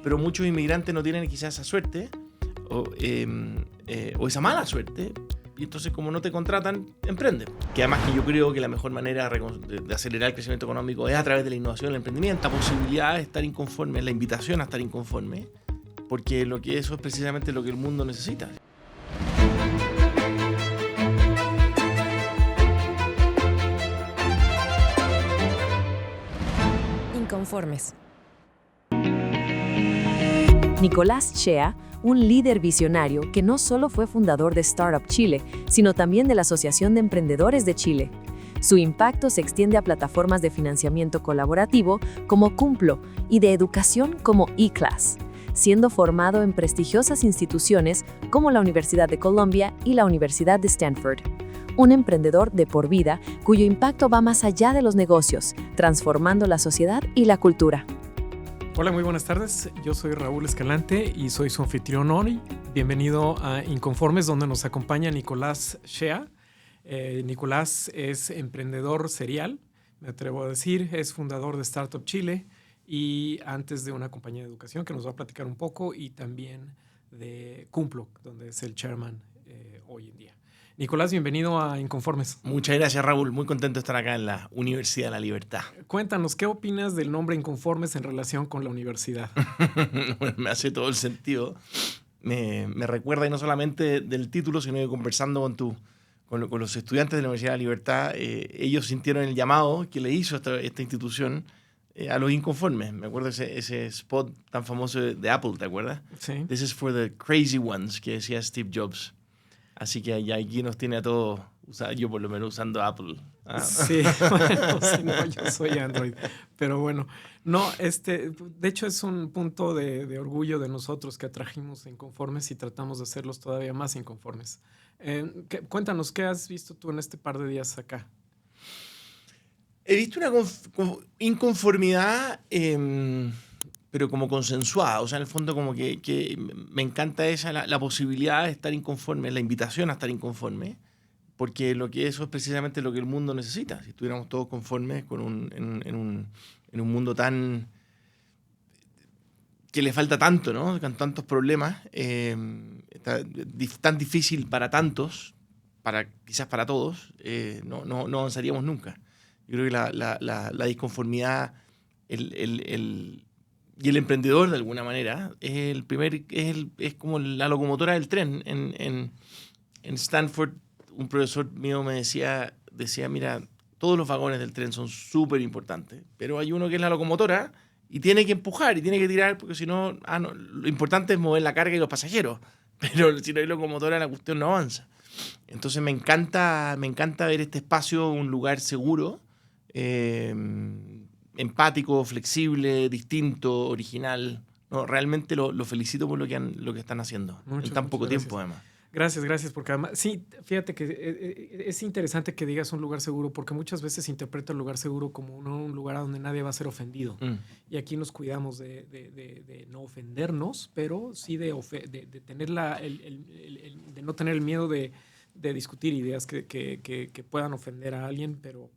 pero muchos inmigrantes no tienen quizás esa suerte o esa mala suerte. Y entonces, como no te contratan, emprende. Que además que yo creo que la mejor manera de acelerar el crecimiento económico es a través de la innovación, el emprendimiento. La posibilidad de estar inconforme, la invitación a estar inconforme, porque eso es precisamente lo que el mundo necesita. Inconformes. Nicolás Shea, un líder visionario que no solo fue fundador de Startup Chile, sino también de la Asociación de Emprendedores de Chile. Su impacto se extiende a plataformas de financiamiento colaborativo como Cumplo y de educación como eClass, siendo formado en prestigiosas instituciones como la Universidad de Columbia y la Universidad de Stanford. Un emprendedor de por vida cuyo impacto va más allá de los negocios, transformando la sociedad y la cultura. Hola, muy buenas tardes. Yo soy Raúl Escalante y soy su anfitrión hoy. Bienvenido a Inconformes, donde nos acompaña Nicolás Shea. Nicolás es emprendedor serial, me atrevo a decir, es fundador de Startup Chile y antes de una compañía de educación que nos va a platicar un poco, y también de Cumplo, donde es el chairman hoy en día. Nicolás, bienvenido a Inconformes. Muchas gracias, Raúl. Muy contento de estar acá en la Universidad de la Libertad. Cuéntanos, ¿qué opinas del nombre Inconformes en relación con la universidad? Bueno, me hace todo el sentido. Me recuerda, y no solamente del título, sino que conversando con los estudiantes de la Universidad de la Libertad, ellos sintieron el llamado que le hizo esta institución a los inconformes. Me acuerdo ese spot tan famoso de Apple, ¿te acuerdas? Sí. This is for the crazy ones, que decía Steve Jobs. Así que ya aquí nos tiene a todos, yo por lo menos usando Apple. Sí, bueno, sí, no, yo soy Android. Pero bueno, no, de hecho es un punto de orgullo de nosotros que atrajimos inconformes y tratamos de hacerlos todavía más inconformes. Cuéntanos, ¿qué has visto tú en este par de días acá? He visto una inconformidad, pero como consensuada. O sea, en el fondo como que me encanta la posibilidad de estar inconforme, la invitación a estar inconforme, porque eso es precisamente lo que el mundo necesita. Si estuviéramos todos conformes en un mundo tan que le falta tanto, ¿no? Con tantos problemas, tan difícil para tantos, quizás para todos, no avanzaríamos nunca. Yo creo que la disconformidad y el emprendedor, de alguna manera, es como la locomotora del tren. En Stanford, un profesor mío me decía, mira, todos los vagones del tren son súper importantes, pero hay uno que es la locomotora y tiene que empujar y tiene que tirar, porque si no, lo importante es mover la carga y los pasajeros, pero si no hay locomotora, la cuestión no avanza. Entonces me encanta ver este espacio, un lugar seguro, empático, flexible, distinto, original. No, realmente lo felicito por lo que están haciendo en tan poco tiempo, además. Gracias, porque además, sí, fíjate que es interesante que digas un lugar seguro, porque muchas veces se interpreta el lugar seguro como un lugar a donde nadie va a ser ofendido. Y aquí nos cuidamos de no ofendernos, pero sí de tener de no tener el miedo de discutir ideas que puedan ofender a alguien, pero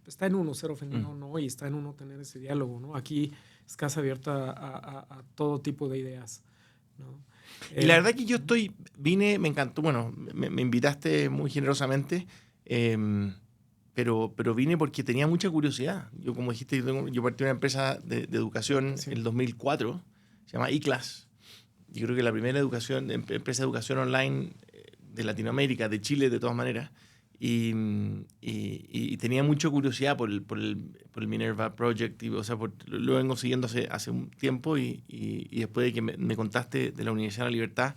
está en uno ser ofendido o no, y está en uno tener ese diálogo, ¿no? Aquí es casa abierta a todo tipo de ideas, ¿no? Y la verdad que me encantó, bueno, me invitaste muy generosamente, pero vine porque tenía mucha curiosidad. Yo, como dijiste, yo partí de una empresa de educación en el 2004, se llama eClass. Yo creo que la primera empresa de educación online de Latinoamérica, de Chile, de todas maneras. Y tenía mucha curiosidad por el Minerva Project, lo vengo siguiendo hace un tiempo y después de que me contaste de la Universidad de la Libertad,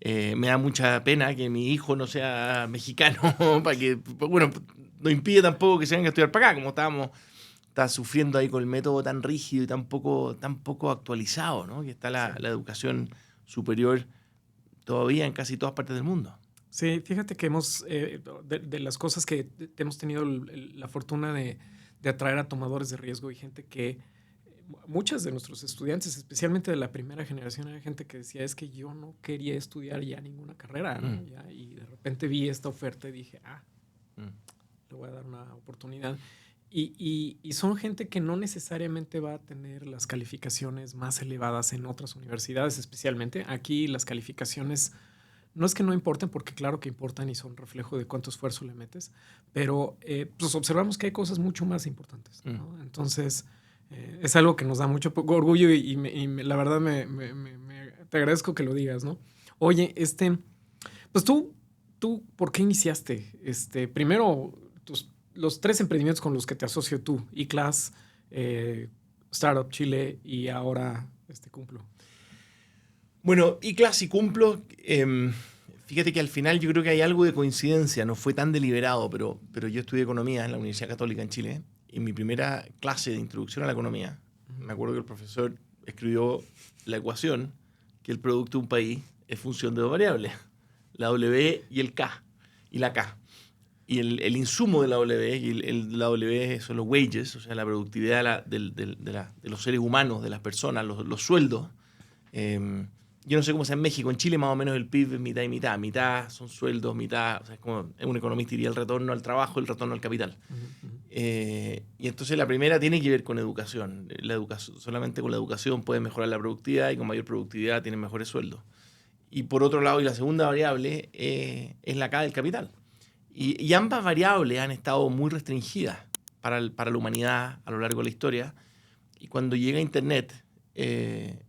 me da mucha pena que mi hijo no sea mexicano, no impide tampoco que se venga a estudiar para acá, como está sufriendo ahí con el método tan rígido y tan poco actualizado, ¿no? Que está la educación superior todavía en casi todas partes del mundo. Sí, fíjate que de las cosas que hemos tenido la fortuna de atraer a tomadores de riesgo y gente que, muchas de nuestros estudiantes, especialmente de la primera generación, era gente que decía, es que yo no quería estudiar ya ninguna carrera, ¿no? Y de repente vi esta oferta y dije, le voy a dar una oportunidad. Y son gente que no necesariamente va a tener las calificaciones más elevadas en otras universidades, especialmente. Aquí las calificaciones no es que no importen, porque claro que importan y son reflejo de cuánto esfuerzo le metes, pero pues observamos que hay cosas mucho más importantes, ¿no? Entonces, es algo que nos da mucho orgullo y la verdad te agradezco que lo digas, ¿no? Oye, pues tú, ¿por qué iniciaste? Primero, los 3 emprendimientos con los que te asocio tú, eClass, Startup Chile y ahora Cumplo. Bueno, eClass y Cumplo, fíjate que al final yo creo que hay algo de coincidencia, no fue tan deliberado, pero yo estudié economía en la Universidad Católica en Chile, y en mi primera clase de introducción a la economía, me acuerdo que el profesor escribió la ecuación que el producto de un país es función de 2 variables, la W y el K, y la K. Y el insumo de la W, y la W son los wages, o sea, la productividad de los seres humanos, de las personas, los sueldos. Yo no sé cómo sea en México, en Chile más o menos el PIB es mitad y mitad. Mitad son sueldos, mitad, o sea, es como un economista diría el retorno al trabajo, el retorno al capital. Y entonces la primera tiene que ver con educación. Solamente con la educación puedes mejorar la productividad, y con mayor productividad tienes mejores sueldos. Y por otro lado, y la segunda variable es la K del capital. Y ambas variables han estado muy restringidas para la humanidad a lo largo de la historia. Y cuando llega Internet,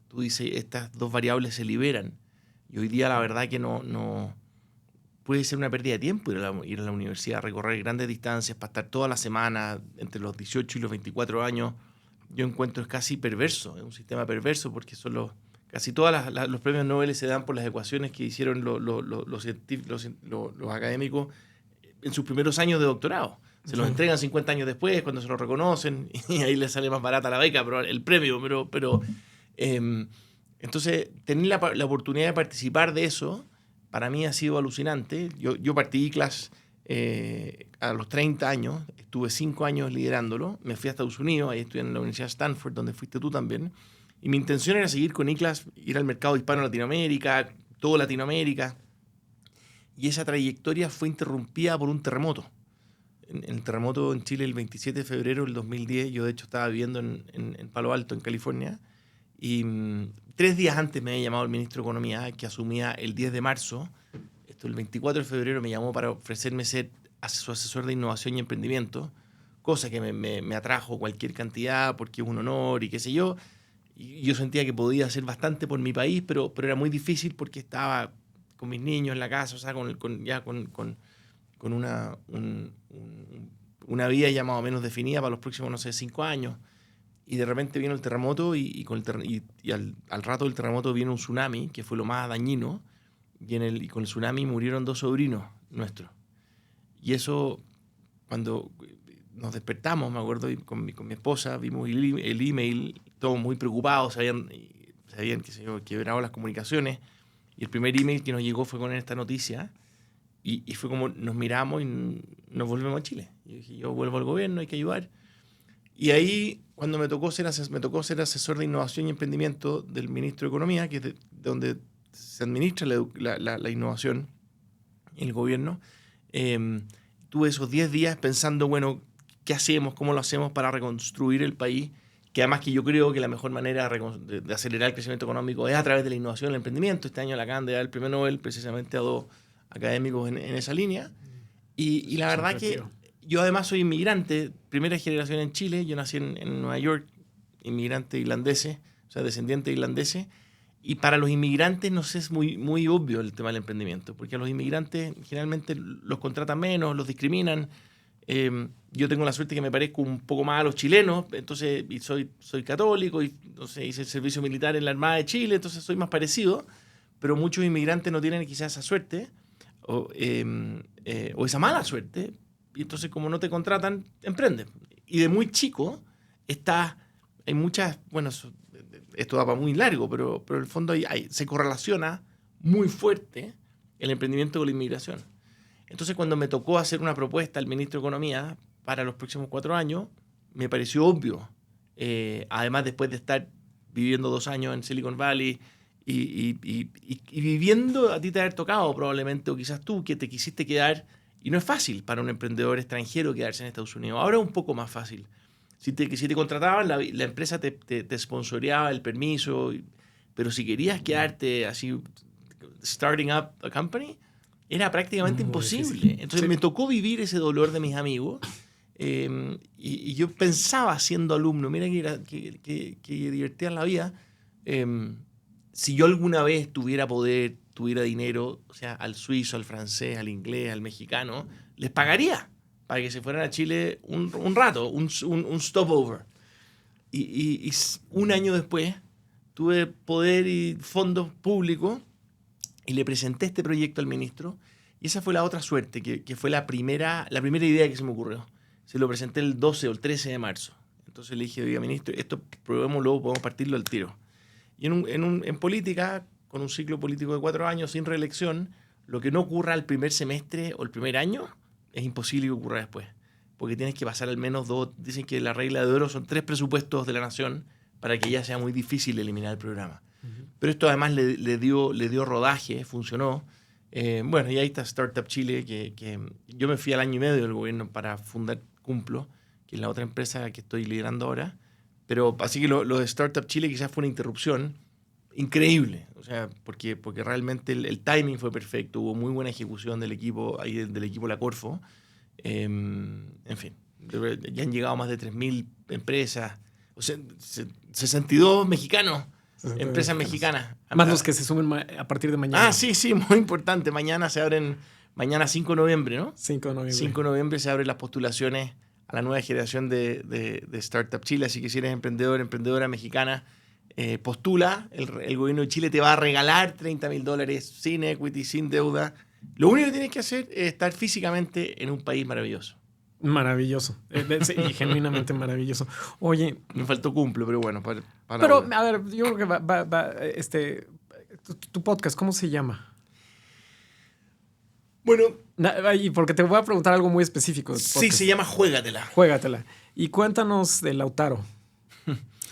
tú dices, estas 2 variables se liberan. Y hoy día la verdad que no puede ser una pérdida de tiempo ir a la universidad, recorrer grandes distancias para estar toda la semana entre los 18 y los 24 años. Yo encuentro es casi perverso, es un sistema perverso, porque son casi todos los premios Nobel se dan por las ecuaciones que hicieron los académicos en sus primeros años de doctorado. Se los entregan 50 años después, cuando se los reconocen, y ahí les sale más barata la beca, pero el premio. Entonces, tener la oportunidad de participar de eso, para mí ha sido alucinante. Yo partí eClass a los 30 años, estuve 5 años liderándolo, me fui a Estados Unidos, ahí estudié en la Universidad de Stanford, donde fuiste tú también, y mi intención era seguir con eClass, ir al mercado hispano en Latinoamérica, todo Latinoamérica, y esa trayectoria fue interrumpida por un terremoto. El terremoto en Chile el 27 de febrero del 2010, yo de hecho estaba viviendo en Palo Alto, en California, y 3 días antes me había llamado el ministro de Economía, que asumía el 10 de marzo. El 24 de febrero me llamó para ofrecerme ser su asesor de innovación y emprendimiento, cosa que me atrajo cualquier cantidad porque es un honor y qué sé yo. Y yo sentía que podía hacer bastante por mi país, pero era muy difícil porque estaba con mis niños en la casa, o sea, con una vida ya más o menos definida para los próximos, no sé, 5 años. Y de repente vino el terremoto y al rato del terremoto vino un tsunami, que fue lo más dañino, y con el tsunami murieron 2 sobrinos nuestros. Y eso, cuando nos despertamos, me acuerdo, con mi esposa, vimos el email, todos muy preocupados, sabían que se habían quebrado las comunicaciones, y el primer email que nos llegó fue con esta noticia, y fue como nos miramos y nos volvemos a Chile. Yo dije, yo vuelvo al gobierno, hay que ayudar. Y ahí, cuando me tocó ser asesor de innovación y emprendimiento del ministro de Economía, que es de donde se administra la innovación en el gobierno, tuve esos 10 días pensando, bueno, ¿qué hacemos? ¿Cómo lo hacemos para reconstruir el país? Que además que yo creo que la mejor manera de acelerar el crecimiento económico es a través de la innovación y el emprendimiento. Este año le acaban de dar el premio Nobel precisamente a 2 académicos en esa línea. Y la verdad que yo además soy inmigrante, primera generación en Chile. Yo nací en Nueva York, inmigrante irlandés, o sea, descendiente de irlandeses. Y para los inmigrantes no sé, es muy obvio el tema del emprendimiento, porque a los inmigrantes generalmente los contratan menos, los discriminan. Yo tengo la suerte que me parezco un poco más a los chilenos, entonces, y soy católico, y entonces hice el servicio militar en la Armada de Chile, entonces soy más parecido, pero muchos inmigrantes no tienen quizás esa suerte o esa mala suerte, y entonces como no te contratan, emprenden. Y de muy chico hay muchas, bueno, esto va para muy largo, pero en el fondo se correlaciona muy fuerte el emprendimiento con la inmigración. Entonces, cuando me tocó hacer una propuesta al ministro de Economía para los próximos 4 años, me pareció obvio. Además, después de estar viviendo 2 años en Silicon Valley y viviendo, a ti te haber tocado probablemente, o quizás tú, que te quisiste quedar Y no es fácil para un emprendedor extranjero quedarse en Estados Unidos. Ahora es un poco más fácil. Si te contrataban, la empresa te sponsoreaba el permiso, pero si querías quedarte así, starting up a company, era prácticamente imposible. Difícil. Entonces me tocó vivir ese dolor de mis amigos. Y yo pensaba, siendo alumno, mira que divertida la vida, si yo alguna vez tuviera poder, tuviera dinero, o sea, al suizo, al francés, al inglés, al mexicano, les pagaría para que se fueran a Chile un rato, un stopover. Y un año después tuve poder y fondos públicos y le presenté este proyecto al ministro. Y esa fue la otra suerte, que fue la primera idea que se me ocurrió. Se lo presenté el 12 o el 13 de marzo. Entonces le dije, oiga, ministro, esto probémoslo, podemos partirlo al tiro. Y en política, con un ciclo político de 4 años, sin reelección, lo que no ocurra el primer semestre o el primer año, es imposible que ocurra después. Porque tienes que pasar al menos 2, dicen que la regla de oro son 3 presupuestos de la nación para que ya sea muy difícil eliminar el programa. Pero esto además le dio rodaje, funcionó. Bueno, y ahí está Startup Chile, que yo me fui al año y medio del gobierno para fundar Cumplo, que es la otra empresa que estoy liderando ahora. Pero así que lo de Startup Chile quizás fue una interrupción increíble, o sea, porque realmente el timing fue perfecto, hubo muy buena ejecución del equipo, ahí del equipo La Corfo. En fin, ya han llegado más de 3.000 empresas, o sea, 62 mexicanos. Empresas mexicanas. Más los que se sumen a partir de mañana. Sí, muy importante. Mañana 5 de noviembre, ¿no? 5 de noviembre. 5 de noviembre se abren las postulaciones a la nueva generación de Startup Chile. Así que si eres emprendedora mexicana, postula. El gobierno de Chile te va a regalar $30,000 sin equity, sin deuda. Lo único que tienes que hacer es estar físicamente en un país maravilloso. Maravilloso. Y genuinamente maravilloso. Oye. Me faltó Cumplo, pero bueno. Pero, a ver, yo creo que tu podcast, ¿cómo se llama? Bueno. Porque te voy a preguntar algo muy específico. Sí, se llama Juégatela. Juégatela. Y cuéntanos de Lautaro.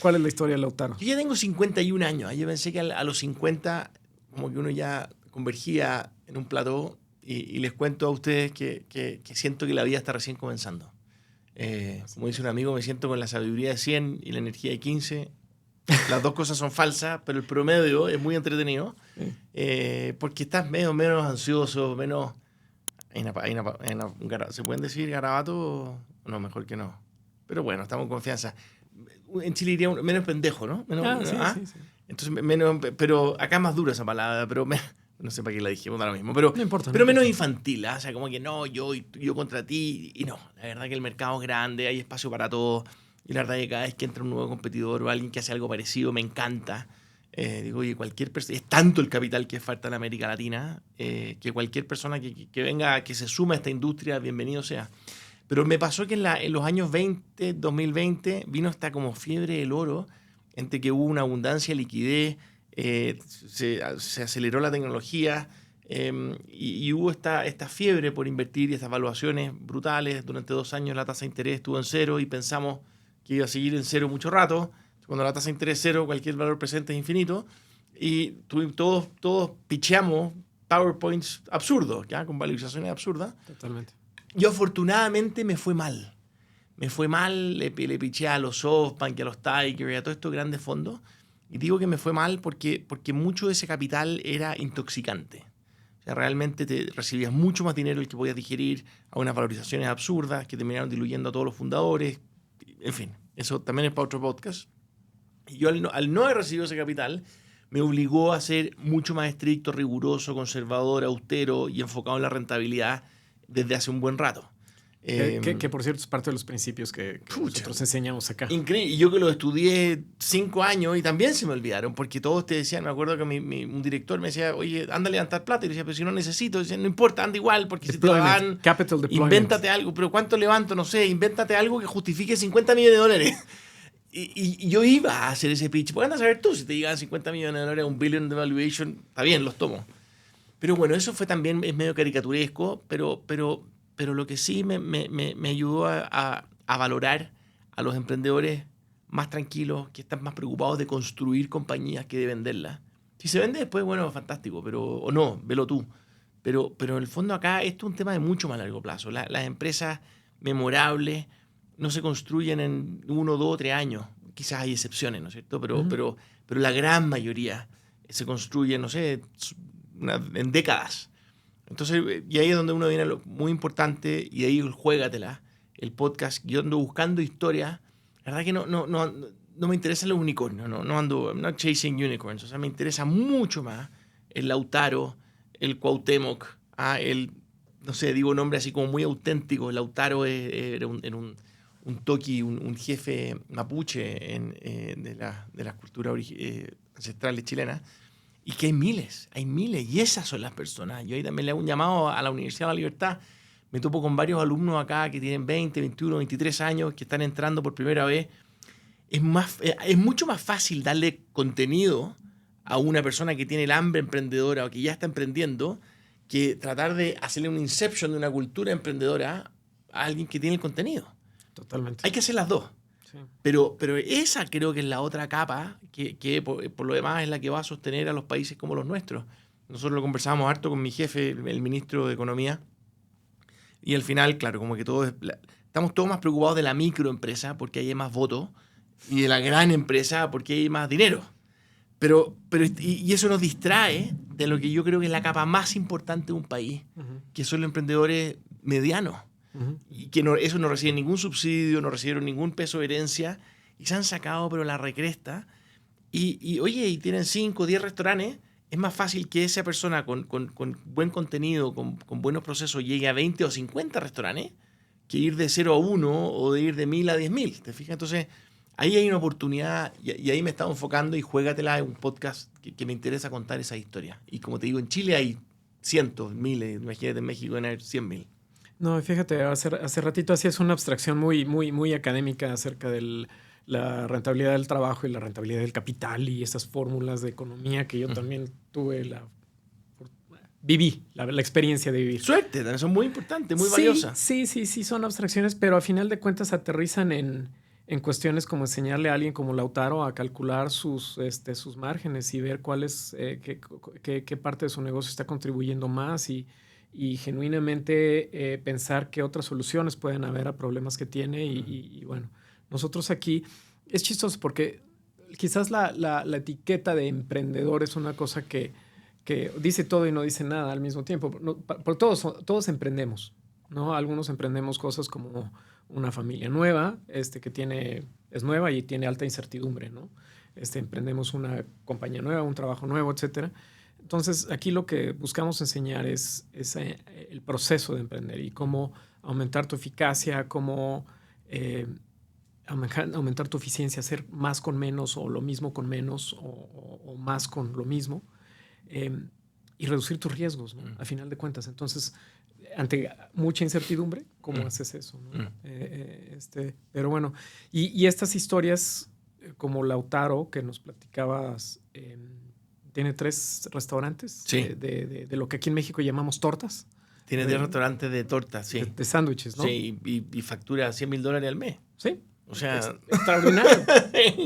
¿Cuál es la historia de Lautaro? Yo ya tengo 51 años. Yo pensé que a los 50, como que uno ya convergía en un plató. Y les cuento a ustedes que siento que la vida está recién comenzando. Como dice un amigo, me siento con la sabiduría de 100 y la energía de 15. Las dos cosas son falsas, pero el promedio es muy entretenido. Porque estás menos ansioso, menos... ¿Se pueden decir garabato? No, mejor que no. Pero bueno, estamos en confianza. En Chile iría menos pendejo, ¿no? Sí. Entonces, pero acá es más dura esa palabra, pero... No sé para qué la dijimos, da lo mismo. Pero, no importa, pero menos infantil, ¿eh? O sea, como que no, yo contra ti. Y no, la verdad que el mercado es grande, hay espacio para todos. Y la verdad que cada vez que entra un nuevo competidor o alguien que hace algo parecido, me encanta. Digo, oye, cualquier persona... Es tanto el capital que falta en América Latina, que cualquier persona que venga, que se suma a esta industria, bienvenido sea. Pero me pasó que en los años 2020, vino esta como fiebre del oro, entre que hubo una abundancia de liquidez, se aceleró la tecnología y hubo esta fiebre por invertir y estas valuaciones brutales. Durante 2 años la tasa de interés estuvo en 0 y pensamos que iba a seguir en 0 mucho rato. Cuando la tasa de interés es 0, cualquier valor presente es infinito. Y todos picheamos PowerPoints absurdos, ¿ya? Con valorizaciones absurdas. Totalmente. Yo afortunadamente me fue mal. Le piché a los SoftBank, a los Tiger y a todos estos grandes fondos. Y digo que me fue mal porque mucho de ese capital era intoxicante. O sea, realmente recibías mucho más dinero del que podías digerir, a unas valorizaciones absurdas que terminaron diluyendo a todos los fundadores. En fin, eso también es para otro podcast. Y yo al no haber recibido ese capital, me obligó a ser mucho más estricto, riguroso, conservador, austero y enfocado en la rentabilidad desde hace un buen rato. Que por cierto es parte de los principios que nosotros enseñamos acá. Increíble. Y yo que lo estudié 5 años y también se me olvidaron, porque todos te decían, me acuerdo que un director me decía, oye, anda a levantar plata. Y yo decía, pero si no necesito. Decía, no importa, anda igual, porque deployment, si te lo dan, capital deployment. Invéntate algo. Pero ¿cuánto levanto? No sé, invéntate algo que justifique $50 millones. Y yo iba a hacer ese pitch. Pues anda a saber tú, si te llegan $50 millones, $1 billion de valuation, está bien, los tomo. Pero bueno, eso fue también, es medio caricaturesco, pero lo que sí me ayudó a valorar a los emprendedores más tranquilos, que están más preocupados de construir compañías que de venderlas. Si se vende después, bueno, fantástico, o no, velo tú. pero en el fondo acá esto es un tema de mucho más largo plazo. Las empresas memorables no se construyen en 1, 2, 3 años. Quizás hay excepciones, ¿no es cierto? Pero la gran mayoría se construye, no sé, en décadas. Entonces, y ahí es donde uno viene a lo muy importante, y ahí juégatela, el podcast. Yo ando buscando historias. La verdad que no me interesan los unicornios, no ando, I'm not chasing unicorns. O sea, me interesa mucho más el Lautaro, el Cuauhtémoc, no sé, digo nombre así como muy auténtico. El Lautaro era un toqui, un jefe mapuche de las culturas ancestrales chilenas, y que hay miles, y esas son las personas. Yo ahí también le hago un llamado a la Universidad de la Libertad. Me topo con varios alumnos acá que tienen 20, 21, 23 años, que están entrando por primera vez. Es mucho más fácil darle contenido a una persona que tiene el hambre emprendedora o que ya está emprendiendo, que tratar de hacerle un inception de una cultura emprendedora a alguien que tiene el contenido. Totalmente. Hay que hacer las dos. Sí. Pero esa creo que es la otra capa que por lo demás es la que va a sostener a los países como los nuestros. Nosotros lo conversábamos harto con mi jefe, el ministro de Economía, y al final, claro, como que estamos todos más preocupados de la microempresa porque hay más votos, y de la gran empresa porque hay más dinero. Y eso nos distrae de lo que yo creo que es la capa más importante de un país, que son los emprendedores medianos. Y que eso no reciben ningún subsidio, no recibieron ningún peso de herencia, y se han sacado pero la recresta, oye, y tienen 5 o 10 restaurantes. Es más fácil que esa persona con buen contenido, con buenos procesos, llegue a 20 o 50 restaurantes, que ir de 0 a 1 o de ir de 1000 a 10.000. ¿Te fijas? Entonces, ahí hay una oportunidad, y ahí me he estado enfocando, y juégatela, en un podcast que me interesa contar esa historia. Y como te digo, en Chile hay cientos, miles, imagínate en México van a haber 100.000. No, fíjate, hace ratito hacías una abstracción muy, muy, muy académica acerca de la rentabilidad del trabajo y la rentabilidad del capital y esas fórmulas de economía que yo también tuve viví la experiencia de vivir. Suerte, también son muy importantes, muy valiosas. Sí, son abstracciones, pero a final de cuentas aterrizan en cuestiones como enseñarle a alguien como Lautaro a calcular sus márgenes y ver qué parte de su negocio está contribuyendo más y genuinamente pensar qué otras soluciones pueden haber a problemas que tiene. Y bueno, nosotros aquí es chistoso porque quizás la etiqueta de emprendedor es una cosa que dice todo y no dice nada al mismo tiempo. Porque todos emprendemos, ¿no? Algunos emprendemos cosas como una familia nueva, que es nueva y tiene alta incertidumbre, ¿no? Emprendemos una compañía nueva, un trabajo nuevo, etcétera. Entonces, aquí lo que buscamos enseñar es el proceso de emprender y cómo aumentar tu eficacia, cómo aumentar tu eficiencia, hacer más con menos o lo mismo con menos o más con lo mismo, y reducir tus riesgos, ¿no? A final de cuentas. Entonces, ante mucha incertidumbre, ¿cómo haces eso, ¿no? Pero bueno, y estas historias como Lautaro que nos platicabas, tiene 3 restaurantes, sí, de lo que aquí en México llamamos tortas. Tiene 10 restaurantes de tortas, sí. De sándwiches, ¿no? Sí, y factura $100,000 al mes. Sí. O sea, extraordinario.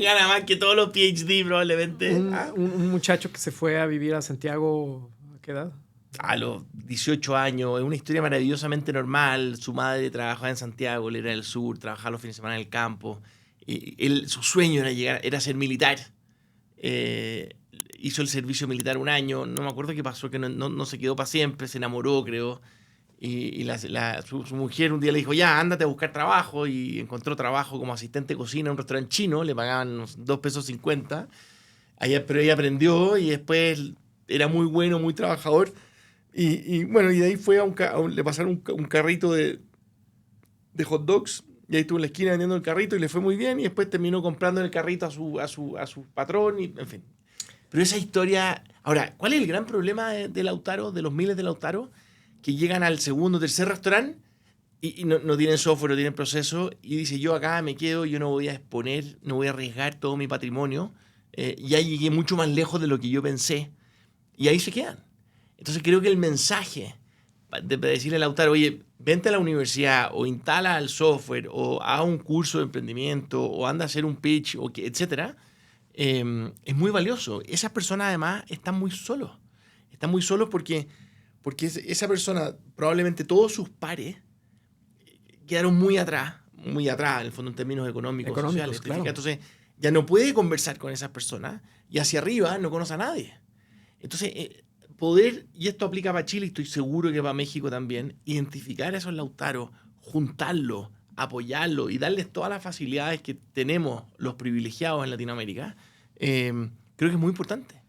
Gana más que todos los PhD probablemente. Un muchacho que se fue a vivir a Santiago, ¿a qué edad? A los 18 años. Es una historia maravillosamente normal. Su madre trabajaba en Santiago, él era del sur, trabajaba los fines de semana en el campo. Su sueño era ser militar. Hizo el servicio militar 1 año, no me acuerdo qué pasó, que no se quedó para siempre, se enamoró, creo, y su mujer un día le dijo, ya, ándate a buscar trabajo, y encontró trabajo como asistente de cocina en un restaurante chino, le pagaban unos $2.50 pesos, pero ella aprendió y después era muy bueno, muy trabajador, y bueno, y de ahí fue le pasaron un carrito de hot dogs, y ahí estuvo en la esquina vendiendo el carrito y le fue muy bien, y después terminó comprando el carrito a su patrón, y en fin. Pero esa historia... Ahora, ¿cuál es el gran problema de Lautaro, de los miles de Lautaro, que llegan al segundo o tercer restaurante y no tienen software, no tienen proceso, y dice, yo acá me quedo, yo no voy a exponer, no voy a arriesgar todo mi patrimonio, ya llegué mucho más lejos de lo que yo pensé, y ahí se quedan. Entonces creo que el mensaje de decirle a Lautaro, oye, vente a la universidad, o instala el software, o haga un curso de emprendimiento, o anda a hacer un pitch, etcétera, es muy valioso. Esas personas además están muy solos. Están muy solos porque porque esa persona, probablemente todos sus pares, quedaron muy atrás en el fondo en términos económicos sociales. Claro. Entonces, ya no puede conversar con esas personas y hacia arriba no conoce a nadie. Entonces, poder, y esto aplica para Chile y estoy seguro que para México también, identificar a esos lautaros, juntarlos, apoyarlos y darles todas las facilidades que tenemos los privilegiados en Latinoamérica, creo que es muy importante.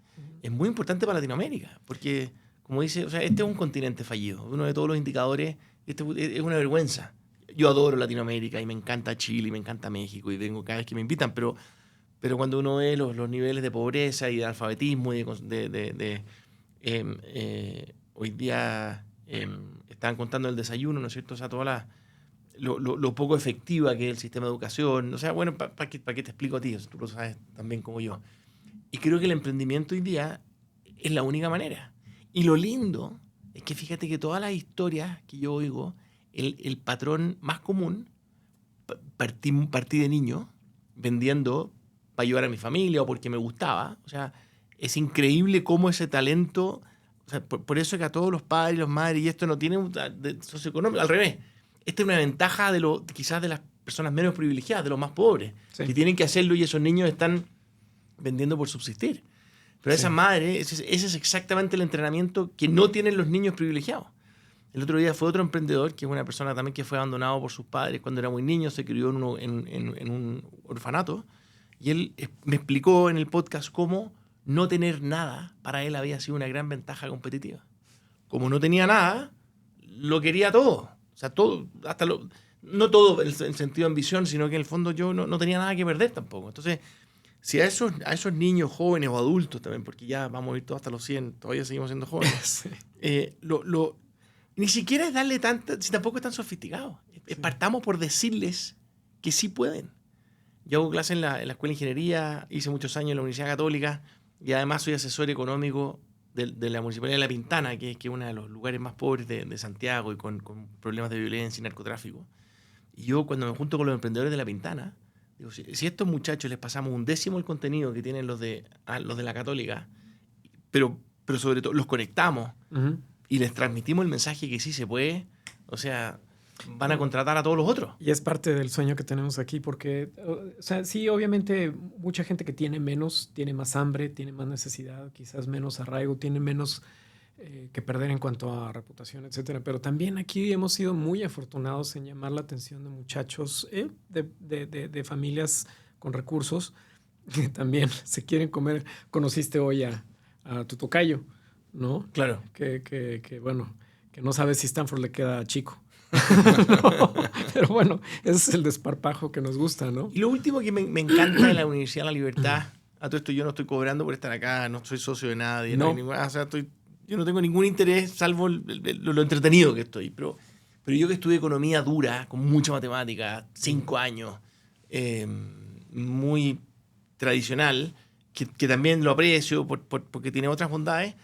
Es muy importante para Latinoamérica, porque, como dice, o sea, este es un continente fallido. Uno de todos los indicadores, este es una vergüenza. Yo adoro Latinoamérica y me encanta Chile y me encanta México y vengo cada vez que me invitan, pero cuando uno ve los niveles de pobreza y de alfabetismo y hoy día estaban contando el desayuno, ¿no es cierto? O sea, lo poco efectiva que es el sistema de educación. O sea, bueno, ¿para qué te explico a ti? Tú lo sabes también como yo. Y creo que el emprendimiento hoy día es la única manera. Y lo lindo es que fíjate que todas las historias que yo oigo, el patrón más común, partí de niño vendiendo para ayudar a mi familia o porque me gustaba. O sea, es increíble cómo ese talento, o sea, por eso es que a todos los padres y las madres, y esto no tiene socioeconómico, al revés. Esta es una ventaja quizás de las personas menos privilegiadas, de los más pobres, sí, que tienen que hacerlo y esos niños están vendiendo por subsistir. Pero esas madres, ese es exactamente el entrenamiento que no tienen los niños privilegiados. El otro día fue otro emprendedor, que es una persona también que fue abandonado por sus padres cuando era muy niño, se crió en un orfanato, y él me explicó en el podcast cómo no tener nada para él había sido una gran ventaja competitiva. Como no tenía nada, lo quería todo. O sea, todo, no todo en el sentido de ambición, sino que en el fondo yo no tenía nada que perder tampoco. Entonces, si a esos niños jóvenes o adultos también, porque ya vamos a ir todos hasta los 100, todavía seguimos siendo jóvenes, sí, ni siquiera es darle tanta, si tampoco es tan sofisticado. Sí. Partamos por decirles que sí pueden. Yo hago clases en la Escuela de Ingeniería, hice muchos años en la Universidad Católica y además soy asesor económico de la Municipalidad de La Pintana, que es uno de los lugares más pobres de Santiago y con problemas de violencia y narcotráfico. Y yo cuando me junto con los emprendedores de La Pintana, digo, si a estos muchachos les pasamos 1/10 el contenido que tienen los de la Católica, pero sobre todo los conectamos y les transmitimos el mensaje que sí se puede, o sea, van a contratar a todos los otros. Y es parte del sueño que tenemos aquí, porque, o sea, sí, obviamente, mucha gente que tiene menos, tiene más hambre, tiene más necesidad, quizás menos arraigo, tiene menos que perder en cuanto a reputación, etcétera. Pero también aquí hemos sido muy afortunados en llamar la atención de muchachos de familias con recursos que también se quieren comer. Conociste hoy a tu tocayo, ¿no? Claro. Bueno, que no sabes si Stanford le queda chico. No, pero bueno, ese es el desparpajo que nos gusta, ¿no? Y lo último que me encanta de la Universidad de la Libertad, a todo esto yo no estoy cobrando por estar acá, no soy socio de nadie, no. O sea, yo no tengo ningún interés salvo lo entretenido que estoy, pero yo que estudié economía dura, con mucha matemática, 5 años, muy tradicional, que también lo aprecio porque tiene otras bondades,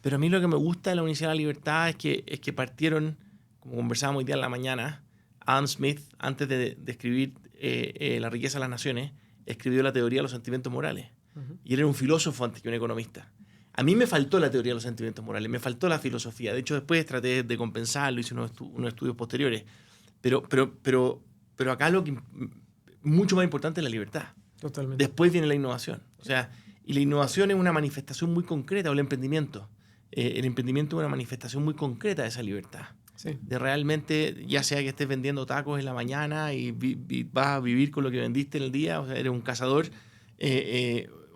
pero a mí lo que me gusta de la Universidad de la Libertad es que partieron, como conversábamos hoy día en la mañana, Adam Smith, antes de escribir La riqueza de las naciones, escribió la teoría de los sentimientos morales. Y él era un filósofo antes que un economista. A mí me faltó la teoría de los sentimientos morales, me faltó la filosofía. De hecho, después traté de compensarlo, hice unos estudios posteriores. Pero acá lo que mucho más importante es la libertad. Totalmente. Después viene la innovación. O sea, y la innovación es una manifestación muy concreta, o el emprendimiento. El emprendimiento es una manifestación muy concreta de esa libertad. Sí. De realmente, ya sea que estés vendiendo tacos en la mañana y vas a vivir con lo que vendiste en el día, o sea, eres un cazador,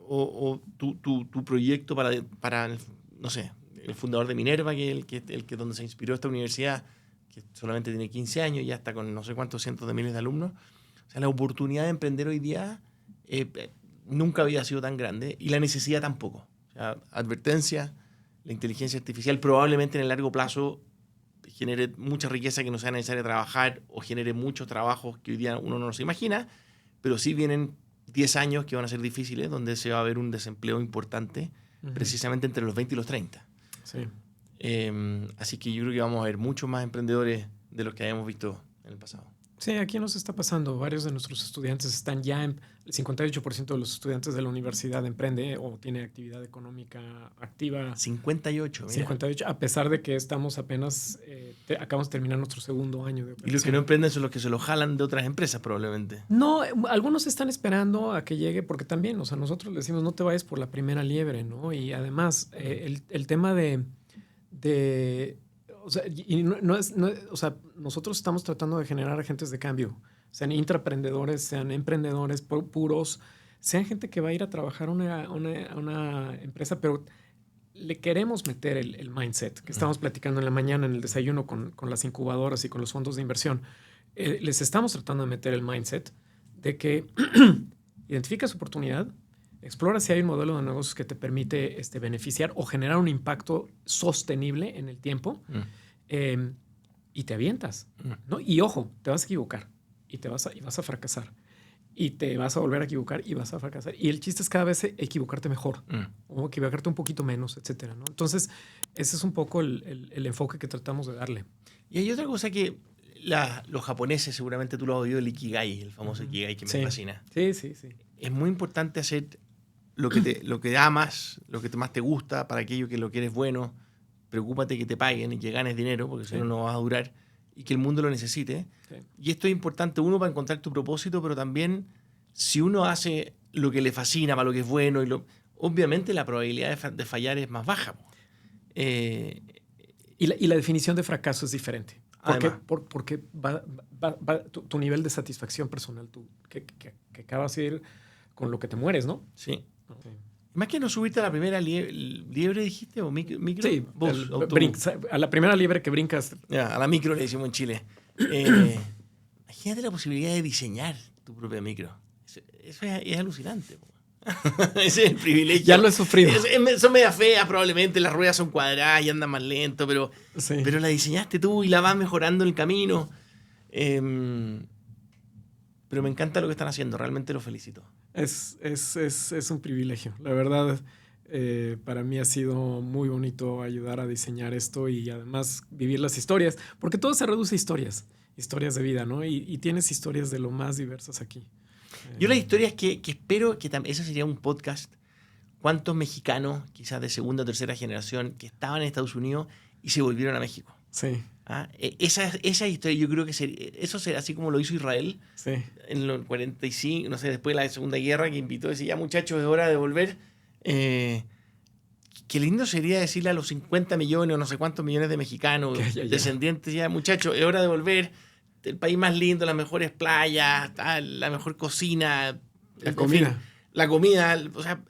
o tu proyecto para, no sé, el fundador de Minerva, que es donde se inspiró esta universidad, que solamente tiene 15 años y ya está con no sé cuántos cientos de miles de alumnos. O sea, la oportunidad de emprender hoy día nunca había sido tan grande y la necesidad tampoco. O sea, advertencia, la inteligencia artificial probablemente en el largo plazo genere mucha riqueza que no sea necesaria trabajar o genere muchos trabajos que hoy día uno no se imagina, pero sí vienen 10 años que van a ser difíciles, donde se va a ver un desempleo importante, precisamente entre los 20 y los 30. Sí. Así que yo creo que vamos a ver muchos más emprendedores de los que habíamos visto en el pasado. Sí, aquí nos está pasando. Varios de nuestros estudiantes están ya el 58% de los estudiantes de la universidad emprende o tiene actividad económica activa. 58, mira. 58, a pesar de que estamos apenas, acabamos de terminar nuestro segundo año de operación. Y los que no emprenden son los que se lo jalan de otras empresas, probablemente. No, algunos están esperando a que llegue, porque también, o sea, nosotros le decimos, no te vayas por la primera liebre, ¿no? Y además, el tema o sea, o sea, nosotros estamos tratando de generar agentes de cambio, sean intraemprendedores, sean emprendedores puros, sean gente que va a ir a trabajar a una empresa, pero le queremos meter el mindset que estamos platicando en la mañana en el desayuno con las incubadoras y con los fondos de inversión. Les estamos tratando de meter el mindset de que identifica su oportunidad, explora si hay un modelo de negocios que te permite beneficiar o generar un impacto sostenible en el tiempo y te avientas, ¿no? Y ojo, te vas a equivocar y vas a fracasar y te vas a volver a equivocar y vas a fracasar. Y el chiste es cada vez equivocarte mejor o equivocarte un poquito menos, etcétera, ¿no? Entonces, ese es un poco el enfoque que tratamos de darle. Y hay otra cosa que los japoneses, seguramente tú lo has oído, el Ikigai, el famoso Ikigai que me fascina. Sí. Es muy importante hacer lo que amas, lo que más te gusta, para aquello que lo que eres bueno. Preocúpate que te paguen y que ganes dinero, porque si no vas a durar, y que el mundo lo necesite. Sí. Y esto es importante, uno, para encontrar tu propósito, pero también si uno hace lo que le fascina, para lo que es bueno, obviamente la probabilidad de fallar es más baja. Y la definición de fracaso es diferente. Porque tu nivel de satisfacción personal, que acabas de ir con lo que te mueres, ¿no? Sí. Más que no subirte a la primera liebre, dijiste, o micro. Sí, a la primera liebre que brincas. A la micro le decimos en Chile. Imagínate la posibilidad de diseñar tu propia micro. Eso es alucinante. Ese es el privilegio. Ya lo he sufrido. Son medias feas, probablemente. Las ruedas son cuadradas y andan más lento, pero la diseñaste tú y la vas mejorando en el camino. Pero me encanta lo que están haciendo. Realmente los felicito. Es un privilegio. La verdad, para mí ha sido muy bonito ayudar a diseñar esto y además vivir las historias, porque todo se reduce a historias de vida, ¿no? Y tienes historias de lo más diversas aquí. Yo las historias que espero que también, eso sería un podcast, cuántos mexicanos, quizás de segunda o tercera generación, que estaban en Estados Unidos y se volvieron a México. Sí. Esa historia, yo creo que eso sería así como lo hizo Israel en los 45, no sé, después de la Segunda Guerra, que invitó a decir, ya muchachos, es hora de volver. Qué lindo sería decirle a los 50 millones o no sé cuántos millones de mexicanos, descendientes, ya muchachos, es hora de volver. El país más lindo, las mejores playas, la mejor cocina. La comida. La comida, o sea,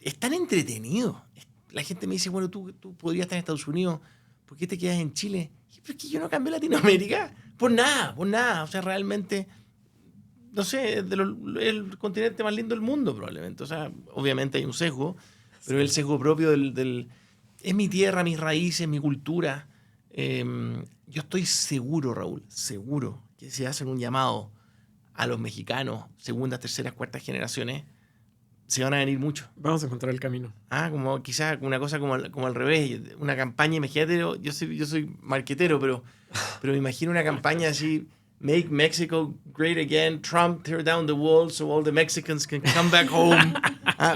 es tan entretenido. La gente me dice, bueno, tú podrías estar en Estados Unidos, ¿por qué te quedas en Chile? Pero es que yo no cambié Latinoamérica. Por nada. O sea, realmente, no sé, es el continente más lindo del mundo probablemente. O sea, obviamente hay un sesgo, pero el sesgo propio es mi tierra, mis raíces, mi cultura. Yo estoy seguro, Raúl, que si hacen un llamado a los mexicanos, segundas, terceras, cuartas generaciones, se van a venir muchos. Vamos a encontrar el camino. Como quizás una cosa como al revés, una campaña, imagínate, yo soy marquetero, pero me imagino una campaña así, Make Mexico Great Again, Trump, tear down the wall so all the Mexicans can come back home.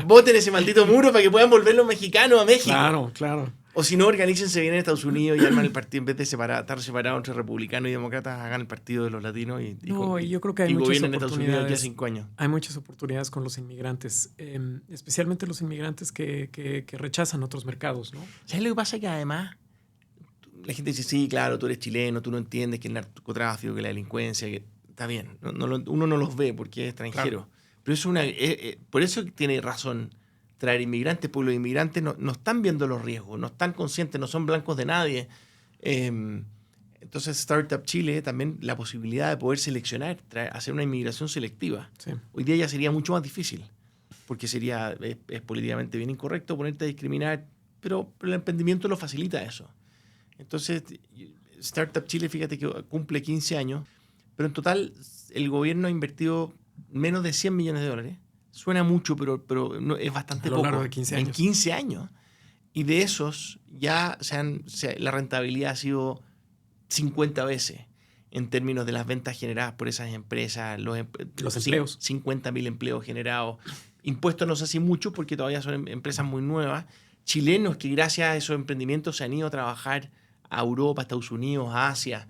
Voten ese maldito muro para que puedan volver los mexicanos a México. Claro. O si no, organícense bien en Estados Unidos y arman el partido, en vez de estar separados entre republicanos y demócratas, hagan el partido de los latinos y yo creo que hay muchas oportunidades. Estados Unidos aquí a 5 años. Hay muchas oportunidades con los inmigrantes, especialmente los inmigrantes que rechazan otros mercados, ¿no? ¿Sabes lo que pasa? Que además la gente dice, sí, claro, tú eres chileno, tú no entiendes que el narcotráfico, que la delincuencia, que está bien, uno no los ve porque es extranjero. Claro. Pero por eso tiene razón traer inmigrantes, porque los inmigrantes no están viendo los riesgos, no están conscientes, no son blancos de nadie. Entonces, Startup Chile también la posibilidad de poder seleccionar, hacer una inmigración selectiva. Sí. Hoy día ya sería mucho más difícil, porque es políticamente bien incorrecto ponerte a discriminar, pero el emprendimiento lo facilita eso. Entonces, Startup Chile, fíjate que cumple 15 años, pero en total el gobierno ha invertido menos de $100 millones. Suena mucho, pero no, es bastante poco. A lo largo de 15 años. En 15 años. Y de esos ya la rentabilidad ha sido 50 veces. en términos de las ventas generadas por esas empresas, los empleos. 50.000 empleos generados. Impuestos no sé si mucho porque todavía son empresas muy nuevas. Chilenos que gracias a esos emprendimientos se han ido a trabajar a Europa, a Estados Unidos, a Asia.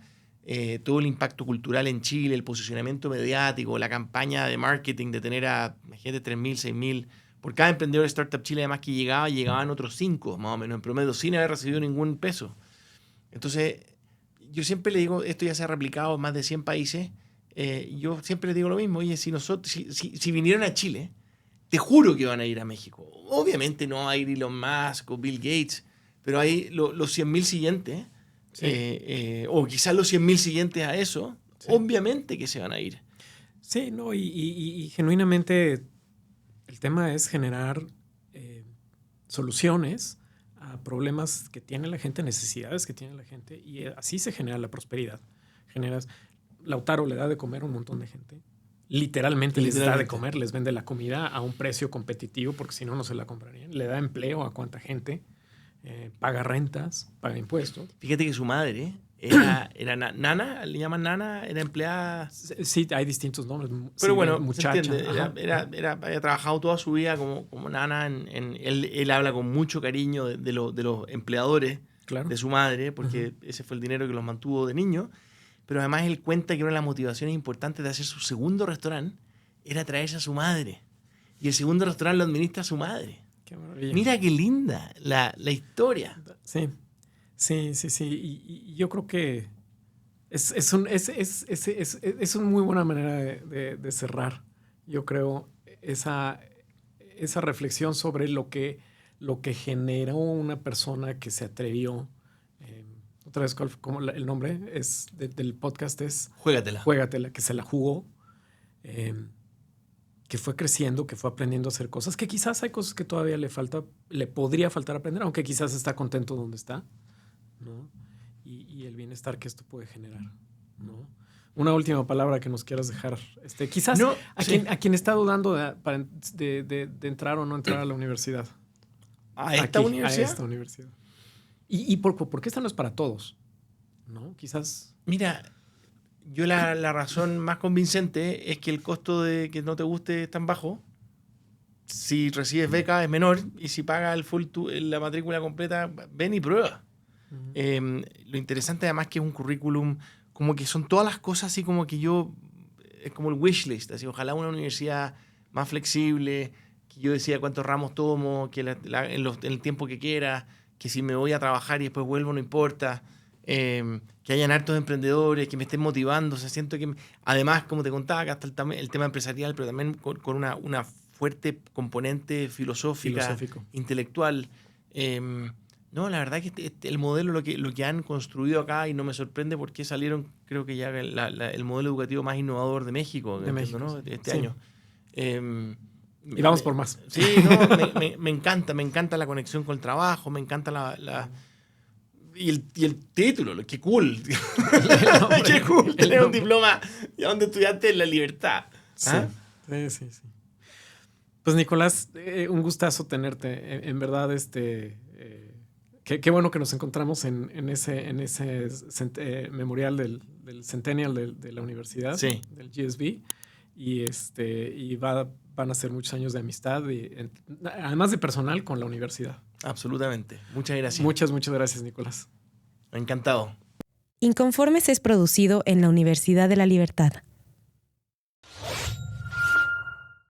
Todo el impacto cultural en Chile, el posicionamiento mediático, la campaña de marketing de tener a, imagínate, 3.000, 6.000. Por cada emprendedor de Startup Chile, además que llegaban otros 5, más o menos, en promedio, sin haber recibido ningún peso. Entonces, yo siempre le digo, esto ya se ha replicado en más de 100 países, yo siempre le digo lo mismo, oye, si vinieran a Chile, te juro que van a ir a México. Obviamente no va a ir Elon Musk o Bill Gates, pero hay los 100.000 siguientes, sí. O quizás los 100.000 siguientes a eso, sí. Obviamente que se van a ir. Sí, no, y genuinamente el tema es generar soluciones a problemas que tiene la gente, necesidades que tiene la gente, y así se genera la prosperidad. Lautaro le da de comer a un montón de gente. Literalmente les da de comer, les vende la comida a un precio competitivo, porque si no, no se la comprarían. Le da empleo a cuánta gente, paga rentas, paga impuestos. Fíjate que su madre era Nana, le llaman Nana, era empleada. Sí, hay distintos nombres. Pero sí, bueno, muchacha. Se entiende. Había trabajado toda su vida como Nana. Él habla con mucho cariño de los empleadores, claro, de su madre, porque ese fue el dinero que los mantuvo de niño. Pero además él cuenta que una de las motivaciones importantes de hacer su segundo restaurante era traerse a su madre. Y el segundo restaurante lo administra su madre. Qué maravilla. Mira qué linda la historia. Sí. Y yo creo que es una muy buena manera de cerrar. Yo creo esa reflexión sobre lo que generó una persona que se atrevió. Otra vez, como el nombre es del podcast es Juégatela, que se la jugó, que fue creciendo, que fue aprendiendo a hacer cosas, que quizás hay cosas que todavía le podría faltar aprender, aunque quizás está contento donde está, ¿no? Y el bienestar que esto puede generar, ¿no? Una última palabra que nos quieras dejar. Quizás no, a quien está dudando de entrar o no entrar a la universidad. ¿A esta universidad? A esta universidad. ¿Y por qué esta no es para todos? ¿No? Quizás... Mira, yo la razón más convincente es que el costo de que no te guste es tan bajo. Si recibes beca es menor y si pagas la matrícula completa, ven y prueba. Lo interesante además que es un currículum como que son todas las cosas así como que es como el wishlist, así ojalá una universidad más flexible, que yo decía cuántos ramos tomo, que en el tiempo que quiera, que si me voy a trabajar y después vuelvo no importa, que hayan hartos emprendedores, que me estén motivando. O sea, siento que además, como te contaba, acá está el tema empresarial, pero también con una fuerte componente filosófica, intelectual. No, la verdad que el modelo, lo que han construido acá, y no me sorprende porque salieron, creo que ya el modelo educativo más innovador de México, ¿no? Este año. Y vamos por más. Sí, no, me encanta la conexión con el trabajo, me encanta y el título, qué cool. Qué cool tener un diploma donde estudiaste en la libertad. ¿Ah? Sí. Pues Nicolás, un gustazo tenerte. En verdad, qué bueno que nos encontramos en ese memorial del Centennial de la universidad, sí, del GSB. Y van a ser muchos años de amistad, además de personal, con la universidad. Absolutamente. Muchas gracias. Muchas gracias, Nicolás. Encantado. Inconformes es producido en la Universidad de la Libertad.